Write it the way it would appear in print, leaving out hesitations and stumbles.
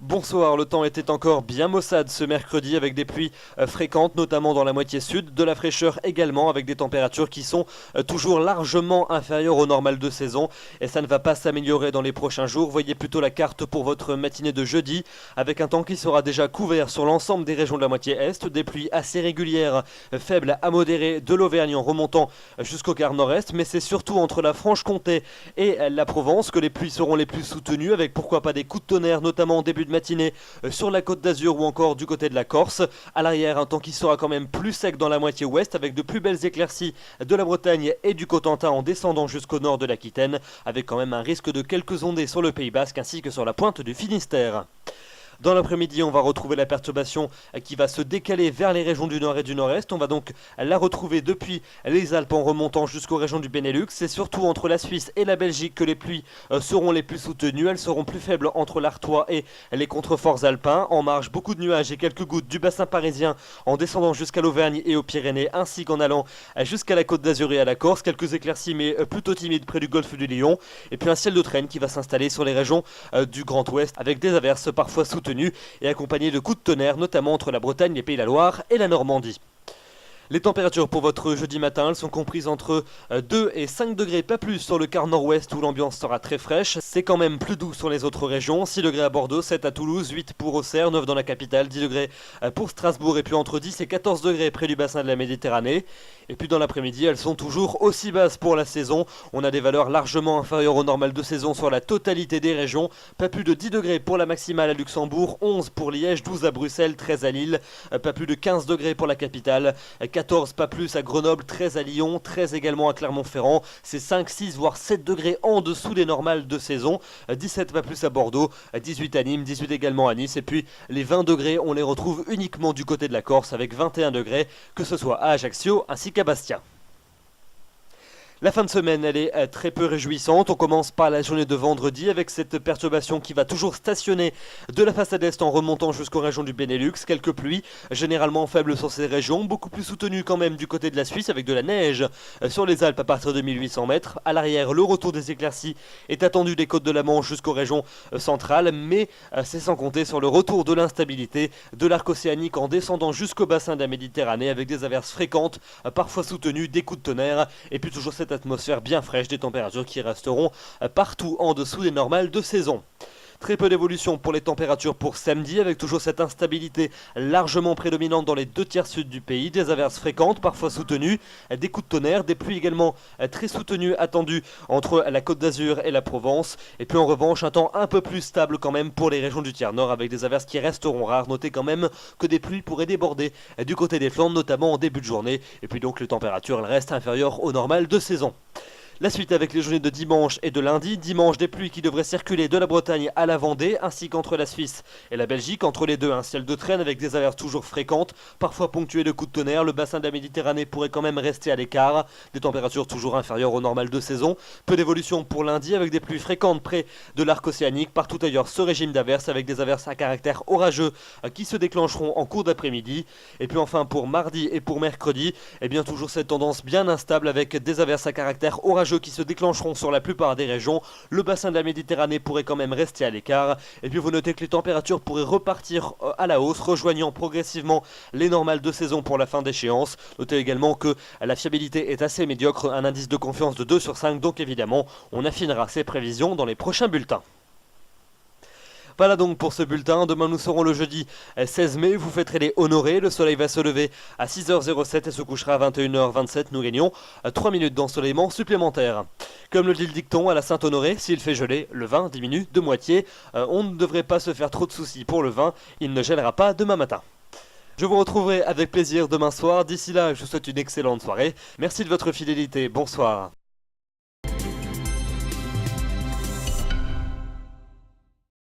Bonsoir, le temps était encore bien maussade ce mercredi avec des pluies fréquentes, notamment dans la moitié sud, de la fraîcheur également avec des températures qui sont toujours largement inférieures au normal de saison et ça ne va pas s'améliorer dans les prochains jours. Voyez plutôt la carte pour votre matinée de jeudi avec un temps qui sera déjà couvert sur l'ensemble des régions de la moitié est, des pluies assez régulières, faibles à modérées de l'Auvergne en remontant jusqu'au quart nord-est, mais c'est surtout entre la Franche-Comté et la Provence que les pluies seront les plus soutenues avec pourquoi pas des coups de tonnerre, notamment en début de matinée sur la côte d'Azur ou encore du côté de la Corse. À l'arrière, un temps qui sera quand même plus sec dans la moitié ouest avec de plus belles éclaircies de la Bretagne et du Cotentin en descendant jusqu'au nord de l'Aquitaine avec quand même un risque de quelques ondées sur le Pays Basque ainsi que sur la pointe du Finistère. Dans l'après-midi, on va retrouver la perturbation qui va se décaler vers les régions du nord et du nord-est. On va donc la retrouver depuis les Alpes en remontant jusqu'aux régions du Benelux. C'est surtout entre la Suisse et la Belgique que les pluies seront les plus soutenues. Elles seront plus faibles entre l'Artois et les contreforts alpins. En marge, beaucoup de nuages et quelques gouttes du bassin parisien en descendant jusqu'à l'Auvergne et aux Pyrénées, ainsi qu'en allant jusqu'à la côte d'Azur et à la Corse. Quelques éclaircies mais plutôt timides près du golfe du Lion. Et puis un ciel de traîne qui va s'installer sur les régions du Grand Ouest avec des averses parfois soutenues et accompagné de coups de tonnerre, notamment entre la Bretagne, les Pays de la Loire et la Normandie. Les températures pour votre jeudi matin, elles sont comprises entre 2 et 5 degrés, pas plus sur le quart nord-ouest où l'ambiance sera très fraîche. C'est quand même plus doux sur les autres régions, 6 degrés à Bordeaux, 7 à Toulouse, 8 pour Auxerre, 9 dans la capitale, 10 degrés pour Strasbourg et puis entre 10 et 14 degrés près du bassin de la Méditerranée. Et puis dans l'après-midi, elles sont toujours aussi basses pour la saison. On a des valeurs largement inférieures au normal de saison sur la totalité des régions. Pas plus de 10 degrés pour la maximale à Luxembourg, 11 pour Liège, 12 à Bruxelles, 13 à Lille, pas plus de 15 degrés pour la capitale, 14 pas plus à Grenoble, 13 à Lyon, 13 également à Clermont-Ferrand, c'est 5, 6 voire 7 degrés en dessous des normales de saison, 17 pas plus à Bordeaux, 18 à Nîmes, 18 également à Nice et puis les 20 degrés on les retrouve uniquement du côté de la Corse avec 21 degrés que ce soit à Ajaccio ainsi qu'à Bastia. La fin de semaine, elle est très peu réjouissante. On commence par la journée de vendredi avec cette perturbation qui va toujours stationner de la façade est en remontant jusqu'aux régions du Benelux. Quelques pluies, généralement faibles sur ces régions, beaucoup plus soutenues quand même du côté de la Suisse avec de la neige sur les Alpes à partir de 1800 mètres. À l'arrière, le retour des éclaircies est attendu des côtes de la Manche jusqu'aux régions centrales, mais c'est sans compter sur le retour de l'instabilité de l'arc océanique en descendant jusqu'au bassin de la Méditerranée avec des averses fréquentes, parfois soutenues, des coups de tonnerre et puis toujours cette atmosphère bien fraîche, des températures qui resteront partout en dessous des normales de saison. Très peu d'évolution pour les températures pour samedi avec toujours cette instabilité largement prédominante dans les 2 tiers sud du pays, des averses fréquentes, parfois soutenues, des coups de tonnerre, des pluies également très soutenues attendues entre la Côte d'Azur et la Provence et puis en revanche un temps un peu plus stable quand même pour les régions du tiers nord avec des averses qui resteront rares. Notez quand même que des pluies pourraient déborder du côté des Flandres notamment en début de journée et puis donc les températures elles restent inférieures au normal de saison. La suite avec les journées de dimanche et de lundi. Dimanche, des pluies qui devraient circuler de la Bretagne à la Vendée, ainsi qu'entre la Suisse et la Belgique. Entre les deux, un ciel de traîne avec des averses toujours fréquentes, parfois ponctuées de coups de tonnerre. Le bassin de la Méditerranée pourrait quand même rester à l'écart. Des températures toujours inférieures au normal de saison. Peu d'évolution pour lundi avec des pluies fréquentes près de l'arc océanique. Partout ailleurs, ce régime d'averses avec des averses à caractère orageux qui se déclencheront en cours d'après-midi. Et puis enfin pour mardi et pour mercredi, eh bien toujours cette tendance bien instable avec des averses à caractère orageux qui se déclencheront sur la plupart des régions. Le bassin de la Méditerranée pourrait quand même rester à l'écart. Et puis vous notez que les températures pourraient repartir à la hausse, rejoignant progressivement les normales de saison pour la fin d'échéance. Notez également que la fiabilité est assez médiocre, un indice de confiance de 2 sur 5, donc évidemment on affinera ces prévisions dans les prochains bulletins. Voilà donc pour ce bulletin. Demain nous serons le jeudi 16 mai, vous fêterez les honorés. Le soleil va se lever à 6h07 et se couchera à 21h27. Nous gagnons 3 minutes d'ensoleillement supplémentaire. Comme le dit le dicton à la Saint-Honoré, s'il fait geler, le vin diminue de moitié. On ne devrait pas se faire trop de soucis pour le vin, il ne gèlera pas demain matin. Je vous retrouverai avec plaisir demain soir. D'ici là, je vous souhaite une excellente soirée. Merci de votre fidélité, bonsoir.